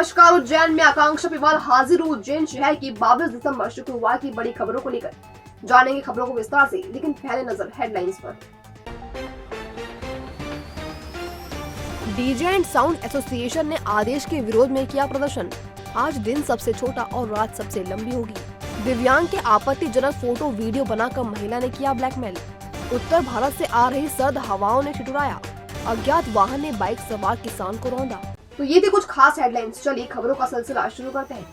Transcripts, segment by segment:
नमस्कार। उज्जैन में आकांक्षा पिवाल हाजिर हुई उज्जैन शहर की 22 दिसंबर शुक्रवार की बड़ी खबरों को लेकर। जानेंगे खबरों को विस्तार से, लेकिन पहले नजर हेडलाइंस पर। डीजे एंड साउंड एसोसिएशन ने आदेश के विरोध में किया प्रदर्शन। आज दिन सबसे छोटा और रात सबसे लंबी होगी। दिव्यांग के आपत्तिजनक फोटो वीडियो बनाकर महिला ने किया ब्लैकमेल। उत्तर भारत से आ रही सर्द हवाओं ने ठिठुराया। अज्ञात वाहन ने बाइक सवार किसान को रौंदा। तो ये थी कुछ खास हेडलाइंस। चलिए खबरों का सिलसिला शुरू करते हैं।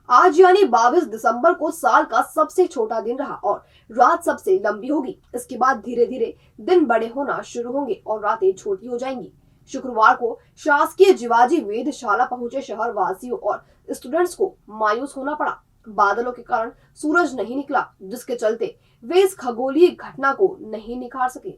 आज यानी 22 दिसंबर को साल का सबसे छोटा दिन रहा और रात सबसे लंबी होगी। इसके बाद धीरे धीरे दिन बड़े होना शुरू होंगे और रातें छोटी हो जाएंगी। शुक्रवार को शासकीय जिवाजी वेधशाला पहुंचे शहर वासियों और स्टूडेंट्स को मायूस होना पड़ा। बादलों के कारण सूरज नहीं निकला, जिसके चलते वे इस खगोलीय घटना को नहीं निखार सके।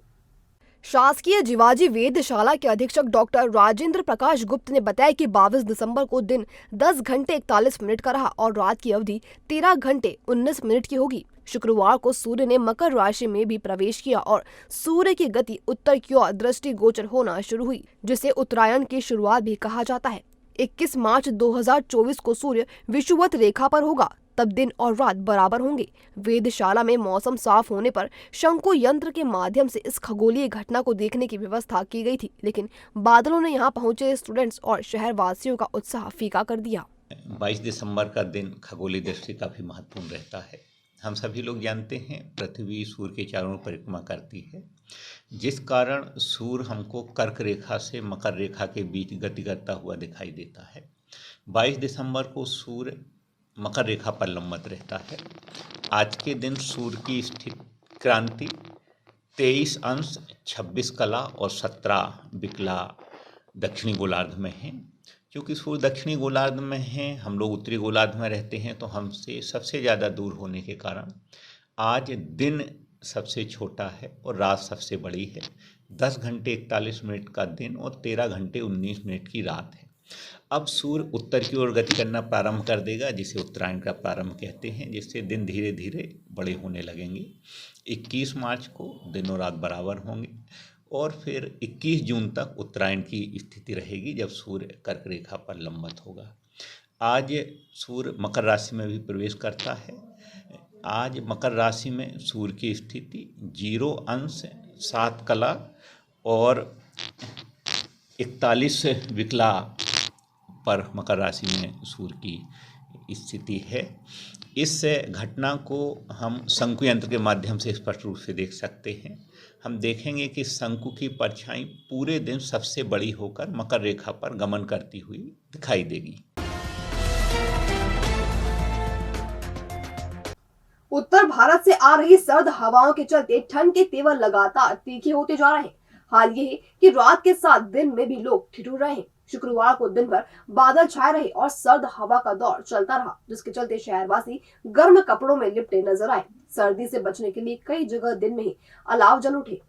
शासकीय जिवाजी वेधशाला के अधीक्षक डॉक्टर राजेंद्र प्रकाश गुप्त ने बताया कि 22 दिसंबर को दिन 10 घंटे 41 मिनट का रहा और रात की अवधि 13 घंटे 19 मिनट की होगी। शुक्रवार को सूर्य ने मकर राशि में भी प्रवेश किया और सूर्य की गति उत्तर की ओर दृष्टिगोचर होना शुरू हुई, जिसे उत्तरायण की शुरुआत भी कहा जाता है। 21 मार्च 2024 को सूर्य विषुवत रेखा पर होगा, तब दिन और रात बराबर होंगे। वेधशाला में मौसम साफ होने पर शंकु यंत्र के माध्यम से इस खगोलीय घटना को देखने की व्यवस्था की गई थी, लेकिन बादलों ने यहां पहुंचे स्टूडेंट्स और शहर वासियों का उत्साह फीका कर दिया। 22 दिसंबर का दिन खगोलीय दृष्टि काफी महत्वपूर्ण रहता है। हम सभी लोग जानते हैं पृथ्वी सूर्य के चारों ओर परिक्रमा करती है, जिस कारण सूर्य हमको कर्क रेखा से मकर रेखा के बीच गति करता हुआ दिखाई देता है। 22 दिसंबर को सूर्य मकर रेखा पर लंबवत रहता है। आज के दिन सूर्य की स्थिति क्रांति 23 अंश 26 कला और 17 विकला दक्षिणी गोलार्ध में है। क्योंकि सूर्य दक्षिणी गोलार्ध में है, हम लोग उत्तरी गोलार्ध में रहते हैं, तो हमसे सबसे ज़्यादा दूर होने के कारण आज दिन सबसे छोटा है और रात सबसे बड़ी है। 10 घंटे 41 मिनट का दिन और 13 घंटे 19 मिनट की रात है। अब सूर्य उत्तर की ओर गति करना प्रारंभ कर देगा, जिसे उत्तरायण का प्रारंभ कहते हैं, जिससे दिन धीरे धीरे बड़े होने लगेंगे। 21 मार्च को दिन और रात बराबर होंगे और फिर 21 जून तक उत्तरायण की स्थिति रहेगी, जब सूर्य कर्क रेखा पर लंबवत होगा। आज सूर्य मकर राशि में भी प्रवेश करता है। आज मकर राशि में सूर्य की स्थिति 0 अंश 7 कला और 41 विकला पर मकर राशि में सूर्य की स्थिति है। इस घटना को हम शंकु यंत्र के माध्यम से स्पष्ट रूप से देख सकते हैं। हम देखेंगे कि शंकु की परछाई पूरे दिन सबसे बड़ी होकर मकर रेखा पर गमन करती हुई दिखाई देगी। उत्तर भारत से आ रही सर्द हवाओं के चलते ठंड के तेवर लगातार तीखे होते जा रहे हैं। हाल ये है कि रात के साथ दिन में भी लोग ठिठुर रहे हैं। शुक्रवार को दिन भर बादल छाए रहे और सर्द हवा का दौर चलता रहा, जिसके चलते शहरवासी गर्म कपड़ों में लिपटे नजर आए। सर्दी से बचने के लिए कई जगह दिन में ही अलाव जल उठे।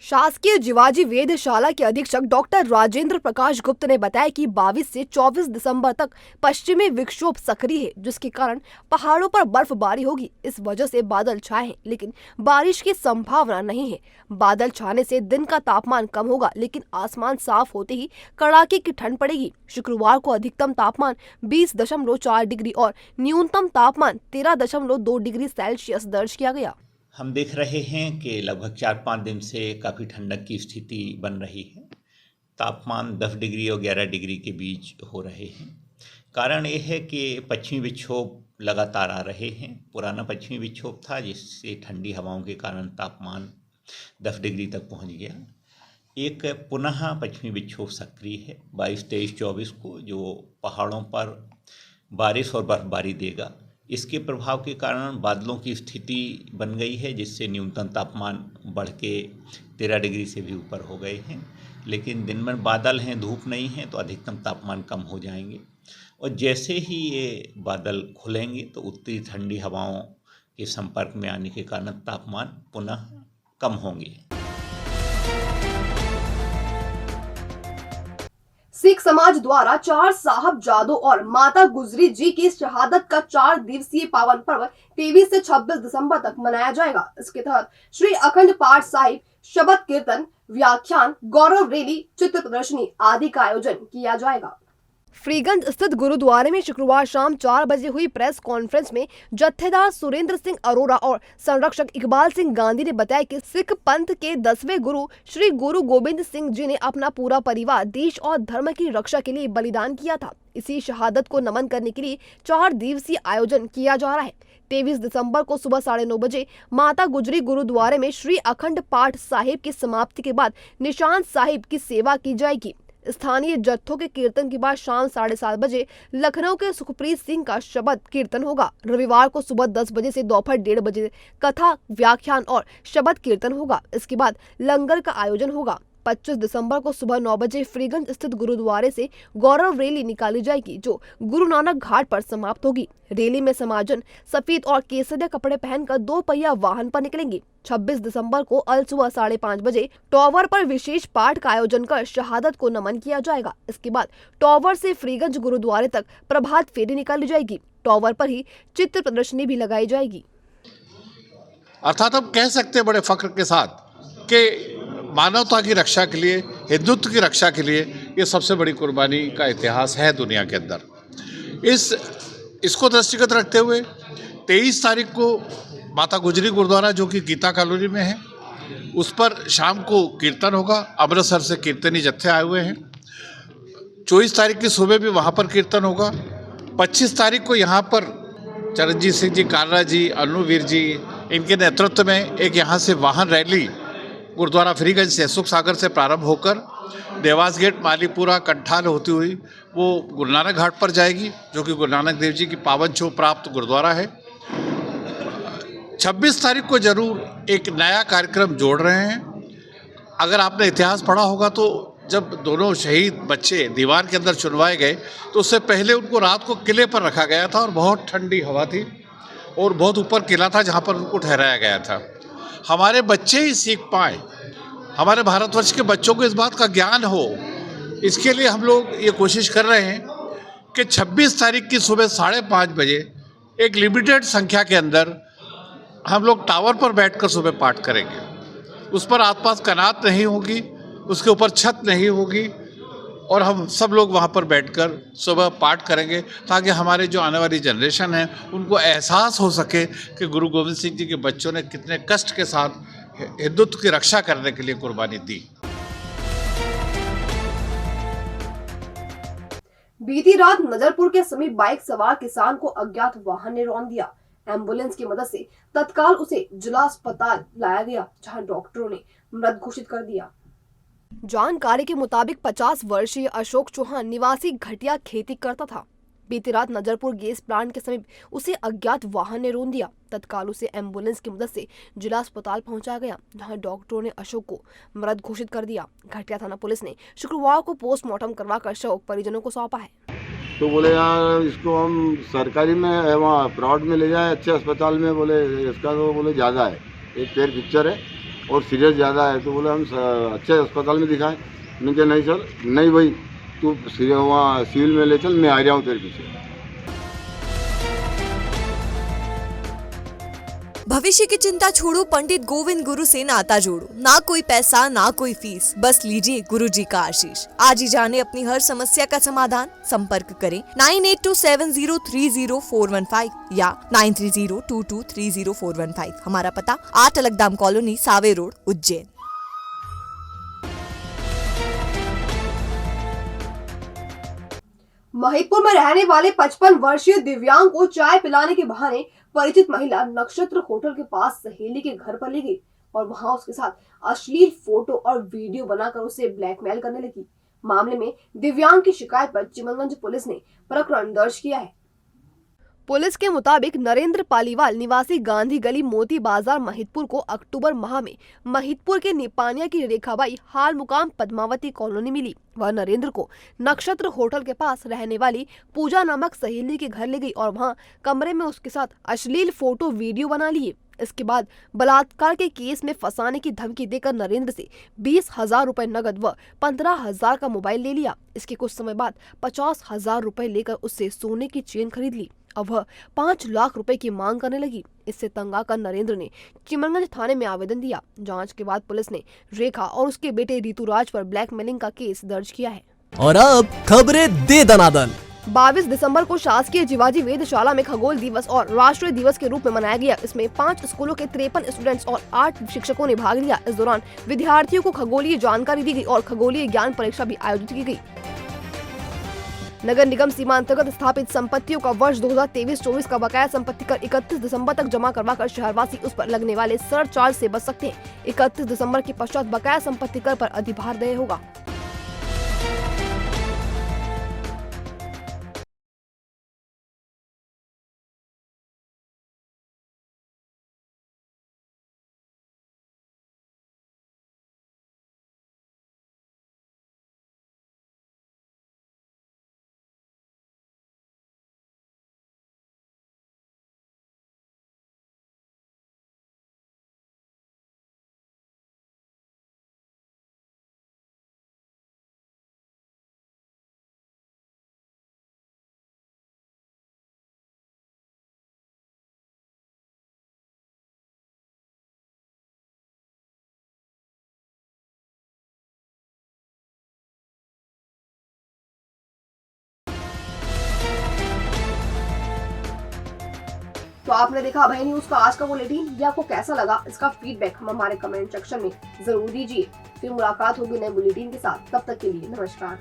शासकीय जिवाजी वेधशाला के अधीक्षक डॉक्टर राजेंद्र प्रकाश गुप्त ने बताया कि 22 से 24 दिसंबर तक पश्चिमी विक्षोभ सक्रिय है, जिसके कारण पहाड़ों पर बर्फबारी होगी। इस वजह से बादल छाए हैं, लेकिन बारिश की संभावना नहीं है। बादल छाने से दिन का तापमान कम होगा, लेकिन आसमान साफ होते ही कड़ाके की ठंड पड़ेगी। शुक्रवार को अधिकतम तापमान 20.4 डिग्री और न्यूनतम तापमान 13.2 डिग्री सेल्सियस दर्ज किया गया। हम देख रहे हैं कि लगभग 4-5 दिन से काफ़ी ठंडक की स्थिति बन रही है। तापमान 10 डिग्री और 11 डिग्री के बीच हो रहे हैं। कारण ये है कि पश्चिमी विक्षोभ लगातार आ रहे हैं। पुराना पश्चिमी विक्षोभ था, जिससे ठंडी हवाओं के कारण तापमान 10 डिग्री तक पहुंच गया। एक पुनः पश्चिमी विक्षोभ सक्रिय है 22, 23, 24 को, जो पहाड़ों पर बारिश और बर्फबारी देगा। इसके प्रभाव के कारण बादलों की स्थिति बन गई है, जिससे न्यूनतम तापमान बढ़ के 13 डिग्री से भी ऊपर हो गए हैं। लेकिन दिन में बादल हैं, धूप नहीं है, तो अधिकतम तापमान कम हो जाएंगे। और जैसे ही ये बादल खुलेंगे तो उत्तरी ठंडी हवाओं के संपर्क में आने के कारण तापमान पुनः कम होंगे। सिख समाज द्वारा 4 साहबजादों और माता गुजरी जी की शहादत का 4 दिवसीय पावन पर्व 23 से 26 दिसंबर तक मनाया जाएगा। इसके तहत श्री अखंड पाठ साहिब, शबद कीर्तन, व्याख्यान, गौरव रैली, चित्र प्रदर्शनी आदि का आयोजन किया जाएगा। फ्रीगंज स्थित गुरुद्वारे में शुक्रवार शाम 4 बजे हुई प्रेस कॉन्फ्रेंस में जत्थेदार सुरेंद्र सिंह अरोड़ा और संरक्षक इकबाल सिंह गांधी ने बताया कि सिख पंथ के 10वें गुरु श्री गुरु गोबिंद सिंह जी ने अपना पूरा परिवार देश और धर्म की रक्षा के लिए बलिदान किया था। इसी शहादत को नमन करने के लिए 4 दिवसीय आयोजन किया जा रहा है। 23 दिसंबर को सुबह 9:30 बजे माता गुजरी गुरुद्वारे में श्री अखंड पाठ साहिब की समाप्ति के बाद निशान साहिब की सेवा की जाएगी। स्थानीय जत्थों के कीर्तन के बाद शाम 7:30 बजे लखनऊ के सुखप्रीत सिंह का शबद कीर्तन होगा। रविवार को सुबह 10 बजे से दोपहर 1:30 बजे कथा, व्याख्यान और शबद कीर्तन होगा। इसके बाद लंगर का आयोजन होगा। 25 दिसंबर को सुबह 9 बजे फ्रीगंज स्थित गुरुद्वारे से गौरव रैली निकाली जाएगी, जो गुरु नानक घाट पर समाप्त होगी। रैली में समाजन सफेद और केसरिया कपड़े पहनकर 2 पहिया वाहन पर निकलेंगे। 26 दिसंबर को अल सुबह 5:30 बजे टॉवर पर विशेष पाठ का आयोजन कर शहादत को नमन किया जाएगा। इसके बाद टॉवर से फ्रीगंज गुरुद्वारे तक प्रभात फेरी निकाली जाएगी। टॉवर पर ही चित्र प्रदर्शनी भी लगाई जाएगी। अर्थात हम कह सकते हैं बड़े फख्र के साथ कि मानवता की रक्षा के लिए, हिंदुत्व की रक्षा के लिए ये सबसे बड़ी कुर्बानी का इतिहास है दुनिया के अंदर। इसको दृष्टिगत रखते हुए 23 तारीख को माता गुजरी गुरुद्वारा, जो कि गीता कॉलोनी में है, उस पर शाम को कीर्तन होगा। अमृतसर से कीर्तनी जत्थे आए हुए हैं। 24 तारीख की सुबह भी वहाँ पर कीर्तन होगा। 25 तारीख को यहाँ पर चरणजीत सिंह जी, कालरा जी, अन्नूवीर जी, इनके नेतृत्व में एक यहाँ से वाहन रैली गुरुद्वारा फ्रीगंज से सुख सागर से प्रारंभ होकर देवास गेट, मालीपुरा, कंठाल होती हुई वो गुरु नानक घाट पर जाएगी, जो कि गुरु नानक देव जी की पावन छो प्राप्त गुरुद्वारा है। 26 तारीख को जरूर एक नया कार्यक्रम जोड़ रहे हैं। अगर आपने इतिहास पढ़ा होगा तो जब दोनों शहीद बच्चे दीवार के अंदर चुनवाए गए तो उससे पहले उनको रात को किले पर रखा गया था और बहुत ठंडी हवा थी और बहुत ऊपर किला था जहाँ पर उनको ठहराया गया था। हमारे बच्चे ही सीख पाए, हमारे भारतवर्ष के बच्चों को इस बात का ज्ञान हो, इसके लिए हम लोग ये कोशिश कर रहे हैं कि 26 तारीख की सुबह 5:30 बजे एक लिमिटेड संख्या के अंदर हम लोग टावर पर बैठकर सुबह पाठ करेंगे। उस पर आसपास कनात नहीं होगी, उसके ऊपर छत नहीं होगी और हम सब लोग वहाँ पर बैठकर सुबह पाठ करेंगे ताकि हमारे जो आने वाली जनरेशन है उनको एहसास हो सके कि गुरु गोविंद सिंह जी के बच्चों ने कितने कष्ट के साथ हिंदुत्व की रक्षा करने के लिए कुर्बानी दी। बीती रात नजरपुर के समीप बाइक सवार किसान को अज्ञात वाहन ने रौंद दिया। एम्बुलेंस की मदद से तत्काल उसे जिला अस्पताल लाया गया, जहां डॉक्टरों ने मृत घोषित कर दिया। जानकारी के मुताबिक 50 वर्षीय अशोक चौहान निवासी घटिया खेती करता था। बीती रात नजरपुर गैस प्लांट के समीप उसे अज्ञात वाहन ने रौंद दिया। तत्काल उसे एम्बुलेंस की मदद से जिला अस्पताल पहुंचाया गया, जहां डॉक्टरों ने अशोक को मृत घोषित कर दिया। घटिया थाना पुलिस ने शुक्रवार को पोस्टमार्टम करवाकर शव परिजनों को सौंपा है। तो बोले यार इसको हम सरकारी में वहाँ प्राइवेट में ले जाए, अच्छे अस्पताल में। बोले इसका तो बोले ज़्यादा है, एक पैर पिक्चर है और सीरियस ज़्यादा है, तो बोले हम अच्छे अस्पताल में दिखाएं। मैंने कहा नहीं सर, नहीं भाई तू वहाँ सिविल में ले चल, मैं आ रहा हूँ तेरे पीछे। भविष्य की चिंता छोड़ो, पंडित गोविंद गुरु से नाता जोड़ो। ना कोई पैसा ना कोई फीस, बस लीजिए गुरु जी का आशीष। आज ही जाने अपनी हर समस्या का समाधान। संपर्क करें 9827030415 या 9302230415। हमारा पता 8 अलगदाम कॉलोनी, सावे रोड, उज्जैन। महिदपुर में रहने वाले 55 वर्षीय दिव्यांग को चाय पिलाने के बहाने परिचित महिला नक्षत्र होटल के पास सहेली के घर पर ले गई और वहां उसके साथ अश्लील फोटो और वीडियो बनाकर उसे ब्लैकमेल करने लगी। मामले में दिव्यांग की शिकायत पर चिमनगंज पुलिस ने प्रकरण दर्ज किया है। पुलिस के मुताबिक नरेंद्र पालीवाल निवासी गांधी गली मोती बाजार महिदपुर को अक्टूबर माह में महिदपुर के निपानिया की रेखाबाई हाल मुकाम पद्मावती कॉलोनी मिली। वह नरेंद्र को नक्षत्र होटल के पास रहने वाली पूजा नामक सहेली के घर ले गई और वहां कमरे में उसके साथ अश्लील फोटो वीडियो बना लिए। इसके बाद बलात्कार के केस में फंसाने की धमकी देकर नरेंद्र से 20,000 रुपए नगद व 15,000 का मोबाइल ले लिया। इसके कुछ समय बाद 50,000 रुपए लेकर उससे सोने की चेन खरीद ली अब वह 5 लाख रुपए की मांग करने लगी। इससे तंग आकर नरेंद्र ने चिमनगंज थाने में आवेदन दिया। जांच के बाद पुलिस ने रेखा और उसके बेटे ऋतुराज पर ब्लैकमेलिंग का केस दर्ज किया है। और अब खबरें दे दनादन। 22 दिसंबर को शासकीय जिवाजी वेधशाला में खगोल दिवस और राष्ट्रीय दिवस के रूप में मनाया गया। इसमें 5 स्कूलों के 53 स्टूडेंट्स और 8 शिक्षकों ने भाग लिया। इस दौरान विद्यार्थियों को खगोलीय जानकारी दी गई और खगोलीय ज्ञान परीक्षा भी आयोजित की गई। नगर निगम सीमा अंतर्गत स्थापित संपत्तियों का वर्ष 2023-24 का बकाया संपत्ति कर 31 दिसंबर तक जमा करवाकर शहरवासी उस पर लगने वाले सरचार्ज से बच सकते हैं। 31 दिसंबर के पश्चात बकाया संपत्ति कर पर अधिभार देय होगा। तो आपने देखा अभय न्यूज का आज का बुलेटिन। ये आपको कैसा लगा, इसका फीडबैक हम हमारे कमेंट सेक्शन में जरूर दीजिए। फिर मुलाकात होगी नए बुलेटिन के साथ। तब तक के लिए नमस्कार।